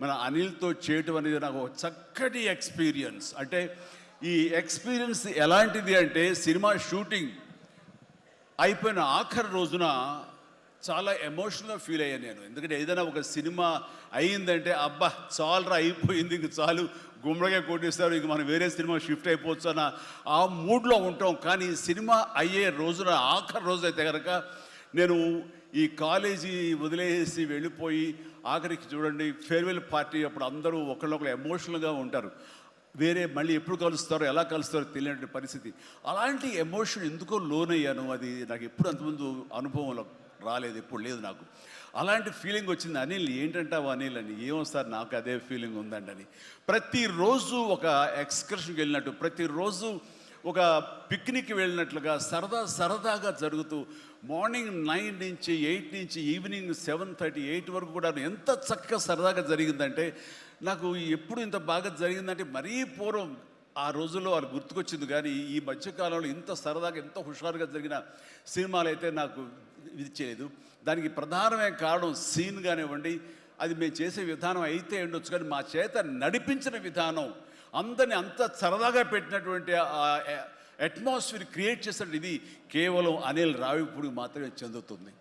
మన అనిల్తో చేయటం అనేది నాకు ఒక చక్కటి ఎక్స్పీరియన్స్. అంటే ఈ ఎక్స్పీరియన్స్ ఎలాంటిది అంటే, సినిమా షూటింగ్ అయిపోయిన ఆఖరి రోజున చాలా ఎమోషనల్గా ఫీల్ అయ్యాను నేను. ఎందుకంటే ఏదైనా ఒక సినిమా అయ్యిందంటే అబ్బా చాలరా అయిపోయింది, ఇంక చాలు, గుమ్మడిగా కొట్టేస్తారు, ఇంక మనం వేరే సినిమా షిఫ్ట్ అయిపోవచ్చు అన్న ఆ మూడ్లో ఉంటాం. కానీ సినిమా అయ్యే రోజున ఆఖరి రోజు అయితే కనుక నేను ఈ కాలేజీ వదిలేసి వెళ్ళిపోయి ఆఖరికి చూడండి ఫేర్వెల్ పార్టీ అప్పుడు అందరూ ఒకళ్ళొకరు ఎమోషనల్గా ఉంటారు. వేరే మళ్ళీ ఎప్పుడు కలుస్తారో ఎలా కలుస్తారో తెలియని పరిస్థితి. అలాంటి ఎమోషన్ ఎందుకో లోనయ్యాను. అది నాకు ఎప్పుడు అంతకుముందు అనుభవంలో రాలేదు, ఎప్పుడు లేదు నాకు. అలాంటి ఫీలింగ్ వచ్చింది. అనిల్ ఏంటంటావు అనిల్ అని. ఏమో సార్ నాకు అదే ఫీలింగ్ ఉందండి అని. ప్రతిరోజు ఒక ఎక్స్కర్షన్కి వెళ్ళినట్టు, ప్రతిరోజు ఒక పిక్నిక్ వెళ్ళినట్లుగా సరదాగా జరుగుతూ మార్నింగ్ 9 నుంచి 8 నుంచి ఈవినింగ్ 7:30, 8 వరకు కూడా ఎంత చక్కగా సరదాగా జరిగిందంటే, నాకు ఎప్పుడు ఇంత బాగా జరిగిందంటే మరీ పూర్వం ఆ రోజుల్లో వాళ్ళు గుర్తుకొచ్చింది. కానీ ఈ మధ్యకాలంలో ఇంత సరదాగా ఎంత హుషారుగా జరిగిన సినిమాలు అయితే నాకు ఇది చేయలేదు. దానికి ప్రధానమైన కారణం సీన్ కానివ్వండి, అది మేము చేసే విధానం అయితే ఉండొచ్చు, కానీ మా చేత నడిపించిన విధానం, అందరినీ అంత సరదాగా పెట్టినటువంటి అట్మాస్ఫియర్ క్రియేట్ చేసినట్టు ఇది కేవలం అనిల్ రావిపూడికి మాత్రమే చెందుతుంది.